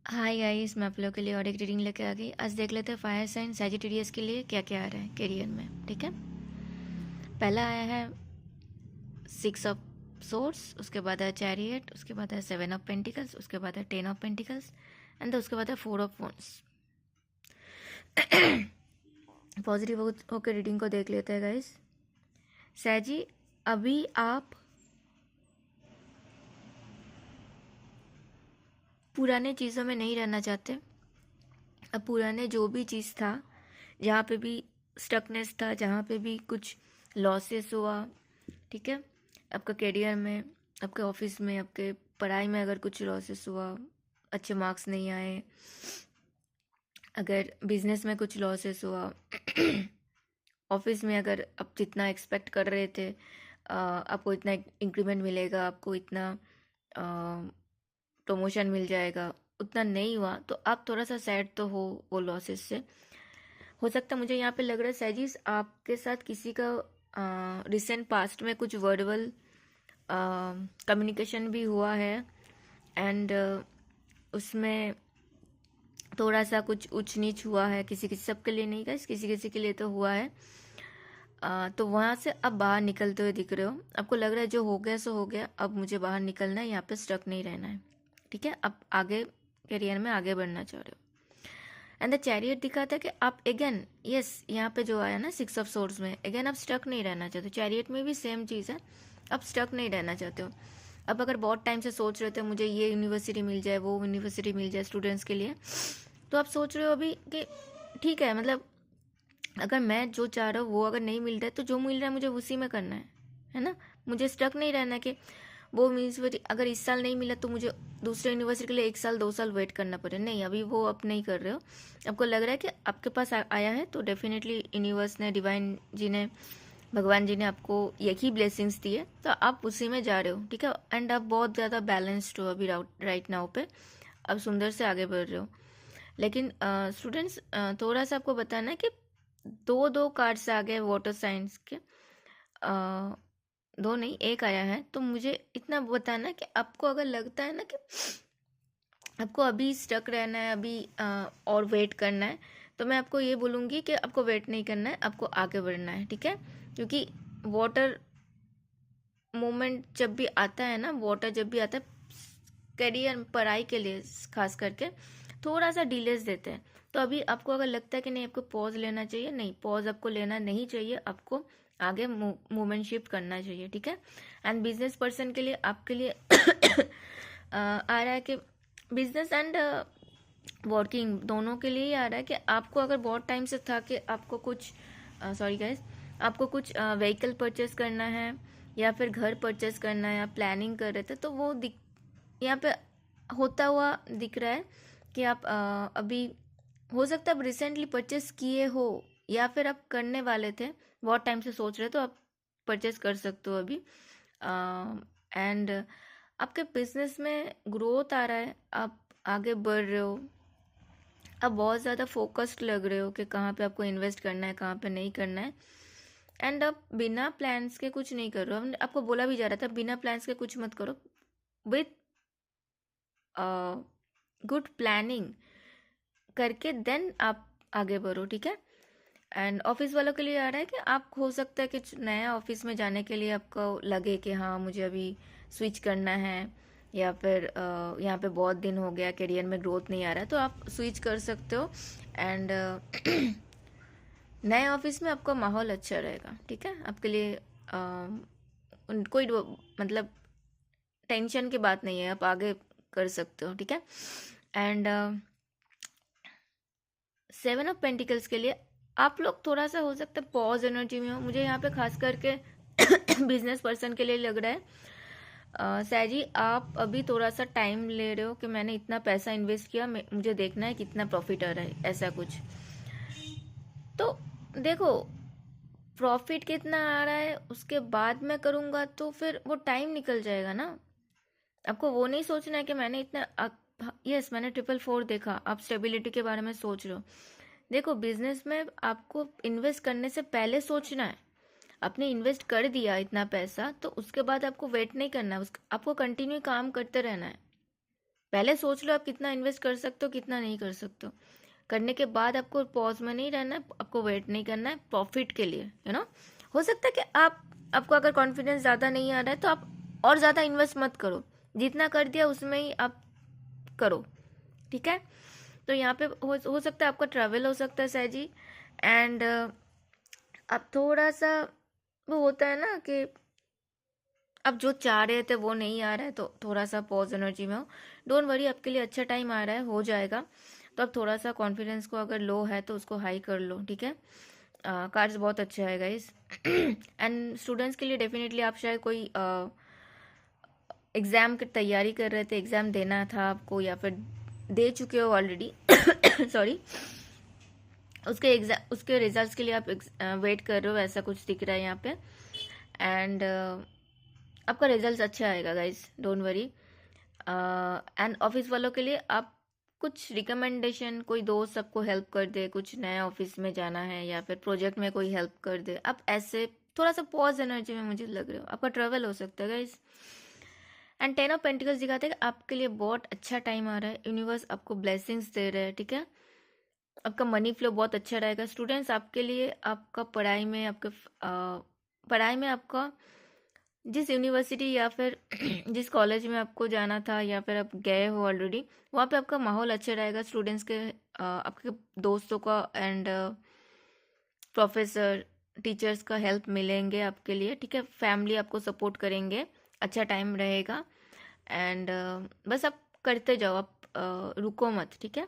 Hi guys, मैं आप लोगों के लिए और एक रीडिंग लेके आ गई। आज देख लेते हैं फायर साइन सैजिटेरियस के लिए क्या क्या आ रहा है करियर में। ठीक है, पहला आया है 6 ऑफ सोर्स, उसके बाद है चैरियट, उसके बाद है 7 ऑफ पेंटिकल्स, उसके बाद है 10 ऑफ पेंटिकल्स एंड उसके बाद है 4 ऑफ वॉन्ड्स। पॉजिटिव होकर रीडिंग को देख लेते हैं गाइस। सैजी, अभी आप पुराने चीज़ों में नहीं रहना चाहते। अब पुराने जो भी चीज़ था, जहाँ पे भी स्टकनेस था, जहाँ पे भी कुछ लॉसेस हुआ, ठीक है, आपका करियर में, आपके ऑफिस में, आपके पढ़ाई में अगर कुछ लॉसेस हुआ, अच्छे मार्क्स नहीं आए, अगर बिजनेस में कुछ लॉसेस हुआ, ऑफिस में अगर आप जितना एक्सपेक्ट कर रहे थे आपको इतना इंक्रीमेंट मिलेगा, आपको इतना प्रमोशन मिल जाएगा, उतना नहीं हुआ, तो आप थोड़ा सा सैड तो हो वो लॉसेस से। हो सकता है, मुझे यहाँ पे लग रहा है सैजिस, आपके साथ किसी का रिसेंट पास्ट में कुछ वर्बल कम्युनिकेशन भी हुआ है एंड उसमें थोड़ा सा कुछ ऊंच नीच हुआ है। किसी किसी, सबके लिए नहीं, गाइस, किसी किसी के लिए तो हुआ है। तो वहाँ से अब बाहर निकलते हुए दिख रहे हो। आपको लग रहा है जो हो गया सो हो गया, अब मुझे बाहर निकलना है, यहाँ पे स्टक नहीं रहना है। ठीक है, अब आगे करियर में आगे बढ़ना चाह रहे हो। एंड द चैरियट दिखाता है कि आप अगेन, यस, यहाँ पे जो आया ना 6 ऑफ सोर्स में, अगेन आप स्टक नहीं रहना चाहते। चैरियट में भी सेम चीज़ है, आप स्टक नहीं रहना चाहते हो। अब अगर बहुत टाइम से सोच रहे थे मुझे ये यूनिवर्सिटी मिल जाए, वो यूनिवर्सिटी मिल जाए स्टूडेंट्स के लिए, तो आप सोच रहे हो अभी कि ठीक है, मतलब अगर मैं जो चाह रहा हूँ वो अगर नहीं मिल रहा है तो जो मिल रहा है मुझे उसी में करना है ना। मुझे स्टक नहीं रहना कि वो यूनिवर्सिटी अगर इस साल नहीं मिला तो मुझे दूसरे यूनिवर्सिटी के लिए 1 साल 2 साल वेट करना पड़े। नहीं, अभी वो आप नहीं कर रहे हो। आपको लग रहा है कि आपके पास आया है तो डेफिनेटली यूनिवर्स ने, डिवाइन जी ने, भगवान जी ने आपको यही ब्लेसिंग्स दी है, तो आप उसी में जा रहे हो। ठीक है, एंड आप बहुत ज़्यादा बैलेंस्ड हो अभी राइट नाउ पे, अब सुंदर से आगे बढ़ रहे हो। लेकिन स्टूडेंट्स, थोड़ा सा आपको बताना है कि दो दो कार्ड्स आ गए वाटर साइंस के, दो नहीं एक आया है। तो मुझे इतना बताना कि आपको अगर लगता है ना कि आपको अभी स्टक रहना है, अभी और वेट करना है, तो मैं आपको ये बोलूँगी कि आपको वेट नहीं करना है, आपको आगे बढ़ना है। ठीक है, क्योंकि वाटर मोमेंट जब भी आता है ना, वाटर जब भी आता है करियर पढ़ाई के लिए खास करके, थोड़ा सा डिलेस देते हैं। तो अभी आपको अगर लगता है कि नहीं आपको पॉज लेना चाहिए, नहीं, पॉज आपको लेना नहीं चाहिए, आपको आगे मूवमेंट शिफ्ट करना चाहिए। ठीक है, एंड बिजनेस पर्सन के लिए, आपके लिए आ रहा है कि बिजनेस एंड वर्किंग दोनों के लिए ही आ रहा है कि आपको अगर बहुत टाइम से था कि आपको कुछ, सॉरी गाइस, आपको कुछ व्हीकल परचेस करना है या फिर घर परचेस करना है, आप प्लानिंग कर रहे थे, तो वो यहाँ पे होता हुआ दिख रहा है कि आप अभी, हो सकता है आप रिसेंटली परचेस किए हो या फिर आप करने वाले थे, बहुत टाइम से सोच रहे, तो आप परचेस कर सकते हो अभी। एंड आपके बिजनेस में ग्रोथ आ रहा है, आप आगे बढ़ रहे हो, आप बहुत ज़्यादा फोकस्ड लग रहे हो कि कहाँ पे आपको इन्वेस्ट करना है, कहाँ पे नहीं करना है। एंड आप बिना प्लान्स के कुछ नहीं कर रहे हो। आपको बोला भी जा रहा था बिना प्लान्स के कुछ मत करो, विथ गुड प्लानिंग करके देन आप आगे बढ़ो। ठीक है, एंड ऑफिस वालों के लिए आ रहा है कि आप, हो सकता है कि नया ऑफिस में जाने के लिए आपको लगे कि हाँ मुझे अभी स्विच करना है, या फिर यहाँ पे बहुत दिन हो गया, करियर में ग्रोथ नहीं आ रहा है, तो आप स्विच कर सकते हो। एंड नए ऑफिस में आपका माहौल अच्छा रहेगा। ठीक है, आपके लिए कोई मतलब टेंशन की बात नहीं है, आप आगे कर सकते हो। ठीक है, एंड 7 ऑफ पेंटिकल्स के लिए आप लोग थोड़ा सा, हो सकता है, पॉज एनर्जी में हो। मुझे यहाँ पे खास करके बिजनेस पर्सन के लिए लग रहा है सैजी, आप अभी थोड़ा सा टाइम ले रहे हो कि मैंने इतना पैसा इन्वेस्ट किया, मुझे देखना है कितना प्रॉफिट आ रहा है, ऐसा कुछ। तो देखो, प्रॉफिट कितना आ रहा है उसके बाद मैं करूँगा तो फिर वो टाइम निकल जाएगा ना। आपको वो नहीं सोचना है कि मैंने इतना, यस, मैंने 444 देखा, आप स्टेबिलिटी के बारे में सोच रहे हो। देखो, बिजनेस में आपको इन्वेस्ट करने से पहले सोचना है। आपने इन्वेस्ट कर दिया इतना पैसा, तो उसके बाद आपको वेट नहीं करना है, आपको कंटिन्यू काम करते रहना है। पहले सोच लो आप कितना इन्वेस्ट कर सकते हो, कितना नहीं कर सकते हो। करने के बाद आपको पॉज में नहीं रहना है, आपको वेट नहीं करना है प्रॉफिट के लिए, हो सकता है कि आपको अगर कॉन्फिडेंस ज़्यादा नहीं आ रहा है तो आप और ज़्यादा इन्वेस्ट मत करो, जितना कर दिया उसमें ही आप करो, ठीक है। तो यहाँ पे हो सकता है आपका ट्रैवल हो सकता है सहजी, एंड अब थोड़ा सा वो होता है ना कि अब जो चाह रहे थे वो नहीं आ रहा है, तो थोड़ा सा पॉज एनर्जी में हो। डोंट वरी, आपके लिए अच्छा टाइम आ रहा है, हो जाएगा। तो अब थोड़ा सा कॉन्फिडेंस को अगर लो है तो उसको हाई कर लो, ठीक है। कार्ड्स बहुत अच्छा है गाइस। एंड स्टूडेंट्स के लिए डेफिनेटली आप शायद कोई एग्ज़ाम की तैयारी कर रहे थे, एग्ज़ाम देना था आपको या फिर दे चुके हो ऑलरेडी सॉरी, उसके रिजल्ट्स के लिए आप वेट कर रहे हो, ऐसा कुछ दिख रहा है यहाँ पे। एंड आपका रिजल्ट अच्छा आएगा guys, don't worry. And office वालों के लिए आप कुछ रिकमेंडेशन, कोई दोस्त सबको हेल्प कर दे, कुछ नया ऑफिस में जाना है या फिर प्रोजेक्ट में कोई हेल्प कर दे, आप ऐसे थोड़ा सा पॉज एनर्जी में मुझे लग रहे हो। आपका ट्रैवल हो सकता है गाइस। एंड 10 ऑफ पेंटिकल्स दिखाते हैं कि आपके लिए बहुत अच्छा टाइम आ रहा है, यूनिवर्स आपको ब्लेसिंग्स दे रहा है, ठीक है। आपका मनी फ्लो बहुत अच्छा रहेगा। स्टूडेंट्स आपके लिए, आपका पढ़ाई में आपका जिस यूनिवर्सिटी या फिर जिस कॉलेज में आपको जाना था या फिर आप गए हो ऑलरेडी, वहाँ पे आपका माहौल अच्छा रहेगा। स्टूडेंट्स के आपके दोस्तों का एंड प्रोफेसर टीचर्स का हेल्प मिलेंगे आपके लिए, ठीक है। फैमिली आपको सपोर्ट करेंगे, अच्छा टाइम रहेगा। एंड बस आप करते जाओ, आप रुको मत, ठीक है।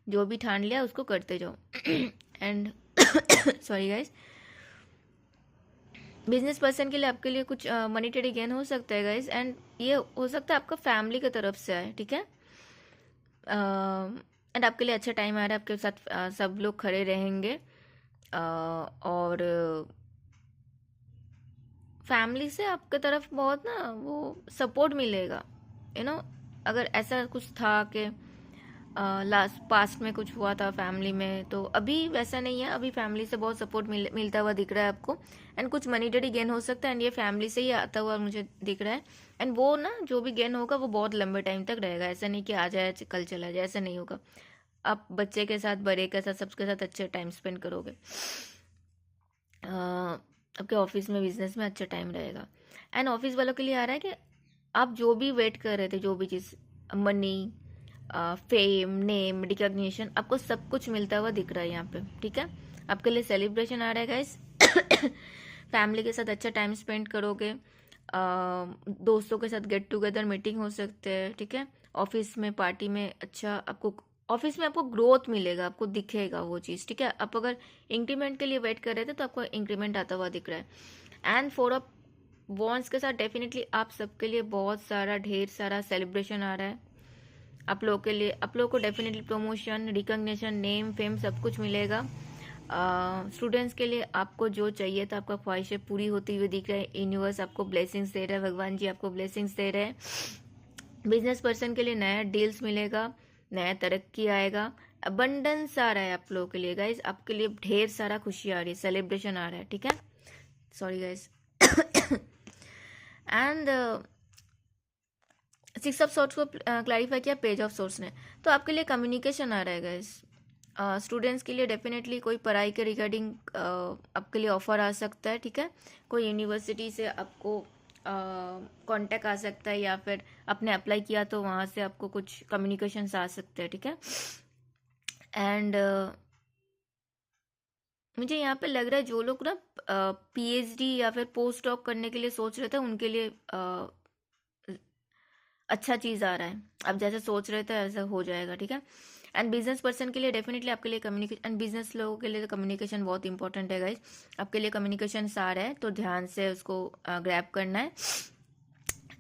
जो भी ठान लिया उसको करते जाओ। And sorry guys, business person के लिए आपके लिए कुछ मनीटरी गेन हो सकता है गाइस, एंड ये हो सकता है आपका फैमिली की तरफ से आए, ठीक है। एंड आपके लिए अच्छा टाइम आ रहा है, आपके साथ सब लोग खड़े रहेंगे, और फैमिली से आपके तरफ बहुत ना वो सपोर्ट मिलेगा, अगर ऐसा कुछ था कि लास्ट पास्ट में कुछ हुआ था फैमिली में, तो अभी वैसा नहीं है। अभी फैमिली से बहुत सपोर्ट मिलता हुआ दिख रहा है आपको। एंड कुछ मनीटरी गेन हो सकता है, एंड ये फैमिली से ही आता हुआ मुझे दिख रहा है। एंड वो ना जो भी गेन होगा वो बहुत लंबे टाइम तक रहेगा, ऐसा नहीं कि आ जाए कल चला जाए, ऐसा नहीं होगा। आप बच्चे के साथ, बड़े के साथ, सबके साथ अच्छे टाइम स्पेंड करोगे। आपके ऑफिस में, बिजनेस में अच्छा टाइम रहेगा। एंड ऑफिस वालों के लिए आ रहा है कि आप जो भी वेट कर रहे थे, जो भी चीज़, मनी, फेम, नेम, रिकॉग्निशन, आपको सब कुछ मिलता हुआ दिख रहा है यहाँ पे, ठीक है। आपके लिए सेलिब्रेशन आ रहा है गाइस। फैमिली के साथ अच्छा टाइम स्पेंड करोगे, दोस्तों के साथ गेट टुगेदर मीटिंग हो सकते हैं, ठीक है। ऑफिस में, पार्टी में अच्छा आपको, ऑफिस में आपको ग्रोथ मिलेगा, आपको दिखेगा वो चीज़, ठीक है। आप अगर इंक्रीमेंट के लिए वेट कर रहे थे तो आपको इंक्रीमेंट आता हुआ दिख रहा है। एंड 4 ऑफ वॉन्ड्स के साथ डेफिनेटली आप सबके लिए बहुत सारा, ढेर सारा सेलिब्रेशन आ रहा है आप लोगों के लिए। आप लोगों को definitely promotion, recognition, name, fame सब कुछ मिलेगा। स्टूडेंट्स के लिए आपको जो चाहिए था, आपका ख्वाहिशें पूरी होती हुई दिख रहा है। यूनिवर्स आपको ब्लेसिंग्स दे रहा है, भगवान जी आपको ब्लेसिंग्स दे रहे हैं। बिजनेस पर्सन के लिए नया डील्स मिलेगा, नया तरक्की आएगा, अबंडेंस आ रहा है आप लोगों के लिए गाइज। आपके लिए ढेर सारा खुशी आ रही है, सेलिब्रेशन आ रहा है, ठीक है। Sorry guys. And 6 of sorts को क्लैरिफाई किया पेज ऑफ सोर्ट्स ने, तो आपके लिए कम्युनिकेशन आ रहा है गाइज। स्टूडेंट्स के लिए डेफिनेटली कोई पढ़ाई के रिगार्डिंग आपके लिए ऑफर आ सकता है, ठीक है। कोई यूनिवर्सिटी से आपको कांटेक्ट आ सकता है, या फिर आपने अप्लाई किया तो वहाँ से आपको कुछ कम्युनिकेशंस आ सकते हैं, ठीक है। एंड मुझे यहाँ पे लग रहा है जो लोग ना पीएचडी या फिर पोस्ट डॉक करने के लिए सोच रहे थे, उनके लिए अच्छा चीज़ आ रहा है। आप जैसे सोच रहे थे ऐसा हो जाएगा, ठीक है। एंड बिजनेस पर्सन के लिए डेफिनेटली आपके लिए कम्युनिकेशन, एंड बिजनेस लोगों के लिए तो कम्युनिकेशन बहुत इंपॉर्टेंट है गाइज। आपके लिए कम्युनिकेशन आ रहा है तो ध्यान से उसको ग्रैब करना है।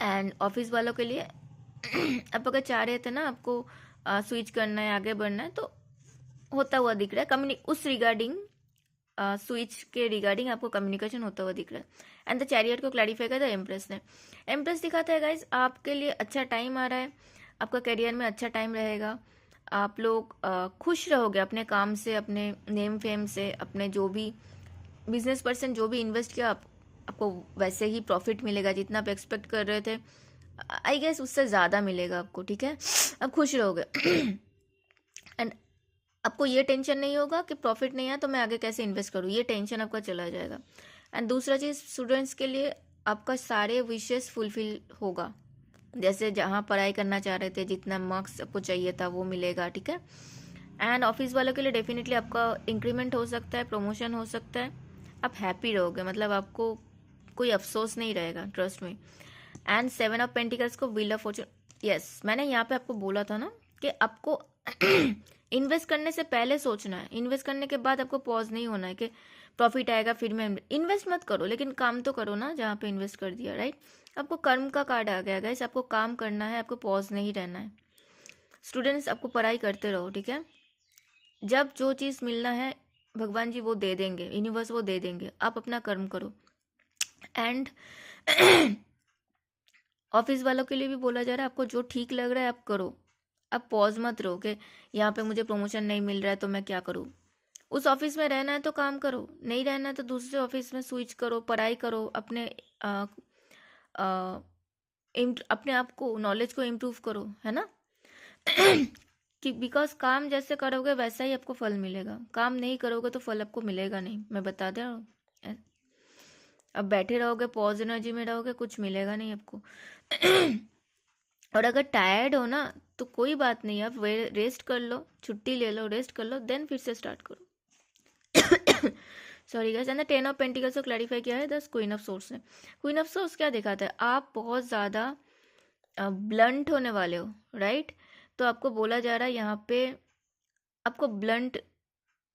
एंड ऑफिस वालों के लिए आप अगर चाह रहे थे ना आपको स्विच करना है, आगे बढ़ना है, तो होता हुआ दिख रहा है। उस रिगार्डिंग स्विच के रिगार्डिंग आपको कम्युनिकेशन होता हुआ दिख रहा है। एंड द चैरियट को क्लैरिफाई कर द एम्प्रेस ने, एम्प्रेस दिखाता है गाइज आपके लिए अच्छा टाइम आ रहा है, आपका करियर में अच्छा टाइम रहेगा। आप लोग खुश रहोगे अपने काम से, अपने नेम फेम से, अपने जो भी बिजनेस पर्सन जो भी इन्वेस्ट किया आपको वैसे ही प्रॉफिट मिलेगा, जितना आप एक्सपेक्ट कर रहे थे आई गेस उससे ज़्यादा मिलेगा आपको, ठीक है। अब खुश रहोगे एंड आपको ये टेंशन नहीं होगा कि प्रॉफिट नहीं आया तो मैं आगे कैसे इन्वेस्ट करूँ, ये टेंशन आपका चला जाएगा। एंड दूसरा चीज़, स्टूडेंट्स के लिए आपका सारे विशेस फुलफिल होगा। जैसे जहाँ पढ़ाई करना चाह रहे थे, जितना मार्क्स आपको चाहिए था वो मिलेगा, ठीक है। एंड ऑफिस वालों के लिए डेफिनेटली आपका इंक्रीमेंट हो सकता है, प्रमोशन हो सकता है, आप हैप्पी रहोगे, मतलब आपको कोई अफसोस नहीं रहेगा, ट्रस्ट में। एंड 7 ऑफ पेंटिकल्स को व्हील ऑफ फॉर्चून, यस मैंने यहाँ पे आपको बोला था ना कि आपको इन्वेस्ट करने से पहले सोचना है, इन्वेस्ट करने के बाद आपको पॉज नहीं होना है कि प्रॉफिट आएगा फिर मैं इन्वेस्ट मत करो, लेकिन काम तो करो ना जहाँ पे इन्वेस्ट कर दिया, राइट। आपको कर्म का कार्ड आ गया गाइस, आपको काम करना है, आपको पॉज नहीं रहना है। स्टूडेंट्स आपको पढ़ाई करते रहो, ठीक है। जब जो चीज़ मिलना है भगवान जी वो दे देंगे, यूनिवर्स वो दे देंगे, आप अपना कर्म करो। एंड ऑफिस वालों के लिए भी बोला जा रहा है, आपको जो ठीक लग रहा है आप करो, आप पॉज मत रहो कि यहाँ पे मुझे प्रमोशन नहीं मिल रहा है तो मैं क्या करूँ। उस ऑफिस में रहना है तो काम करो, नहीं रहना है तो दूसरे ऑफिस में स्विच करो, पढ़ाई करो, अपने आप को, नॉलेज को इम्प्रूव करो, है ना। कि बिकॉज काम जैसे करोगे वैसा ही आपको फल मिलेगा, काम नहीं करोगे तो फल आपको मिलेगा नहीं, मैं बता दे रहा हूँ। अब बैठे रहोगे, पॉज एनर्जी में रहोगे, कुछ मिलेगा नहीं आपको। और अगर टायर्ड हो ना तो कोई बात नहीं, आप रेस्ट कर लो, छुट्टी ले लो, रेस्ट कर लो, देन फिर से स्टार्ट करो। Sorry guys. And 10 of pentacles को क्लैरिफाई किया है द क्वीन ऑफ सोर्स ने। क्वीन ऑफ सोर्स क्या दिखाता है, आप बहुत ज़्यादा ब्लंट होने वाले हो, राइट। तो आपको बोला जा रहा है यहाँ पे, आपको ब्लंट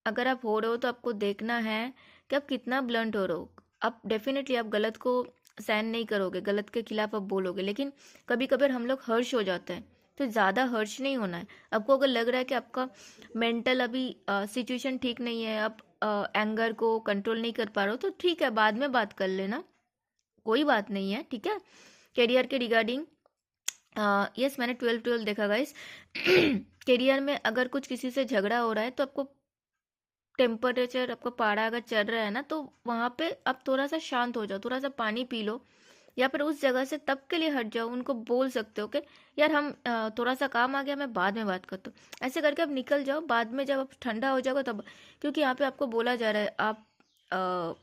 अगर आप हो रहे हो तो आपको देखना है कि आप कितना ब्लंट हो रहे हो। आप डेफिनेटली आप गलत को सहन नहीं करोगे, गलत के खिलाफ आप बोलोगे, लेकिन कभी कभी हम लोग हर्ष हो जाते हैं, तो ज़्यादा हर्ष नहीं होना है। आपको अगर लग रहा है कि आपका मेंटल अभी सिचुएशन ठीक नहीं है, आप एंगर को कंट्रोल नहीं कर पा रहे हो, तो ठीक है, बाद में बात कर लेना, कोई बात नहीं है, ठीक है। करियर के रिगार्डिंग यस मैंने 12 देखा गाइस। करियर में अगर कुछ किसी से झगड़ा हो रहा है तो आपको टेम्परेचर, आपका पारा अगर चढ़ रहा है ना, तो वहाँ पे आप थोड़ा सा शांत हो जाओ, थोड़ा सा पानी पी लो, या फिर उस जगह से तब के लिए हट जाओ, उनको बोल सकते हो कि यार हम थोड़ा सा काम आ गया, मैं बाद में बात करता हूँ, ऐसे करके आप निकल जाओ, बाद में जब आप ठंडा हो जाओगे तब। क्योंकि यहाँ पे आपको बोला जा रहा है, आप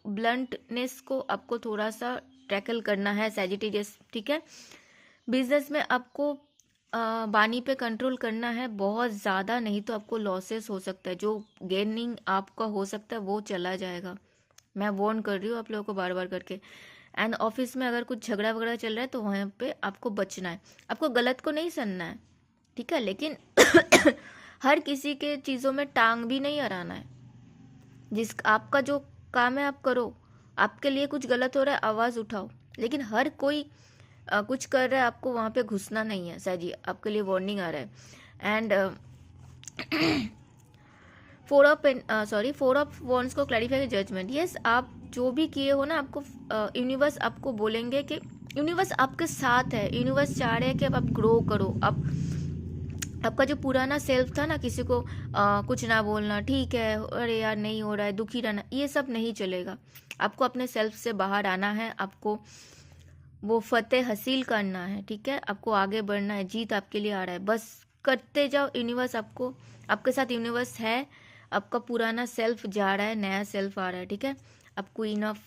ब्लंटनेस को आपको थोड़ा सा टैकल करना है सैजिटेरियस, ठीक है। बिजनेस में आपको बानी पे कंट्रोल करना है बहुत ज़्यादा, नहीं तो आपको लॉसेस हो सकता है, जो गेनिंग आपका हो सकता है वो चला जाएगा, मैं वार्न कर रही हूँ आप लोगों को बार बार करके। एंड ऑफिस में अगर कुछ झगड़ा वगड़ा चल रहा है तो वहाँ पे आपको बचना है, आपको गलत को नहीं सुनना है, ठीक है, लेकिन हर किसी के चीज़ों में टांग भी नहीं अड़ाना है। जिस आपका जो काम है आप करो, आपके लिए कुछ गलत हो रहा है आवाज़ उठाओ, लेकिन हर कोई कुछ कर रहा है, आपको वहाँ पे घुसना नहीं है, सर जी आपके लिए वार्निंग आ रहा है। एंड 4 ऑफ वॉन्ड्स को क्लैरिफाई जजमेंट, यस आप जो भी किए हो ना, आपको यूनिवर्स आपको बोलेंगे कि यूनिवर्स आपके साथ है, यूनिवर्स चाह रहे हैं कि अब आप ग्रो करो। अब आपका जो पुराना सेल्फ था ना, किसी को कुछ ना बोलना, ठीक है अरे यार नहीं हो रहा है, दुखी रहना, ये सब नहीं चलेगा। आपको अपने सेल्फ से बाहर आना है, आपको वो फतेह हासिल करना है, ठीक है, आपको आगे बढ़ना है, जीत आपके लिए आ रहा है, बस करते जाओ। यूनिवर्स आपको, आपके साथ यूनिवर्स है, आपका पुराना सेल्फ जा रहा है, नया सेल्फ आ रहा है, ठीक है। आप क्वीन ऑफ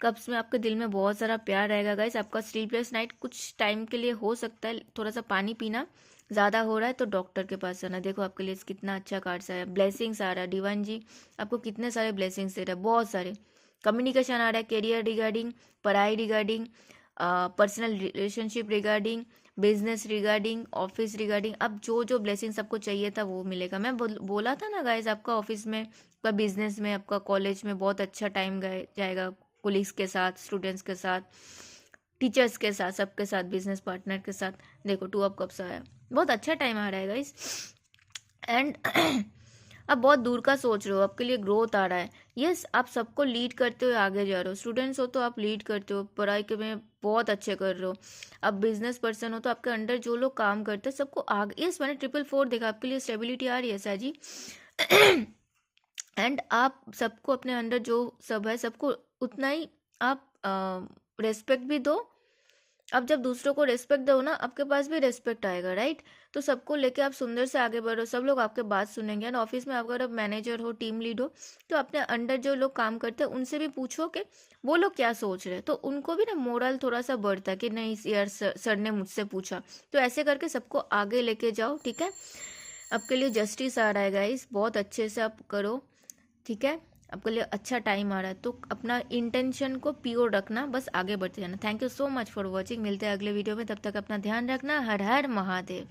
कप्स में आपके दिल में बहुत सारा प्यार रहेगा गाइस। आपका स्लीपलेस नाइट कुछ टाइम के लिए हो सकता है, थोड़ा सा पानी पीना ज़्यादा हो रहा है तो डॉक्टर के पास जाना। देखो आपके लिए कितना अच्छा कार्ड्स आया, ब्लेसिंग्स आ रहा है, डिवाइन जी आपको कितने सारे ब्लेसिंग्स दे रहा है, बहुत सारे। कम्युनिकेशन आ रहा है, करियर रिगार्डिंग, पढ़ाई regarding, personal relationship regarding, business regarding, office regarding. अब जो जो ब्लेसिंग्स आपको चाहिए था वो मिलेगा। मैं बोला था ना गाइस, आपका ऑफिस में, आपका बिजनेस में, आपका कॉलेज में बहुत अच्छा टाइम जाएगा, कोलिग्स के साथ, स्टूडेंट्स के साथ, टीचर्स के साथ, सबके साथ, बिजनेस पार्टनर के साथ। देखो 2 ऑफ कप्स आया, बहुत अच्छा टाइम आ रहा है गाइस। एंड अब बहुत दूर का सोच रहे हो, आपके लिए ग्रोथ आ रहा है, यस आप सबको लीड करते हुए आगे जा रहे हो। स्टूडेंट्स हो तो आप लीड करते हो, पढ़ाई के में बहुत अच्छे कर रहे हो। अब बिजनेस पर्सन हो तो आपके अंडर जो लोग काम करते हैं सबको आगे, यस मैंने 444 देखा, आपके लिए स्टेबिलिटी आ रही है सर जी। एंड आप सबको अपने अंडर जो सब है सबको उतना ही आप रेस्पेक्ट भी दो, अब जब दूसरों को रिस्पेक्ट दो ना, आपके पास भी रिस्पेक्ट आएगा, राइट। तो सबको लेके आप सुंदर से आगे बढ़ो, सब लोग आपके बात सुनेंगे। एंड ऑफिस में आप अगर मैनेजर हो, टीम लीड हो, तो अपने अंडर जो लोग काम करते हैं उनसे भी पूछो कि वो लोग क्या सोच रहे हैं, तो उनको भी ना मोरल थोड़ा सा बढ़ता है कि नहीं यार, सर ने मुझसे पूछा। तो ऐसे करके सबको आगे लेके जाओ, ठीक है। आपके लिए जस्टिस आ रहा है गाइस, बहुत अच्छे से आप करो, ठीक है। आपके लिए अच्छा टाइम आ रहा है, तो अपना इंटेंशन को प्योर रखना, बस आगे बढ़ते जाना। Thank you so much for watching, मिलते हैं अगले वीडियो में, तब तक अपना ध्यान रखना। हर हर महादेव।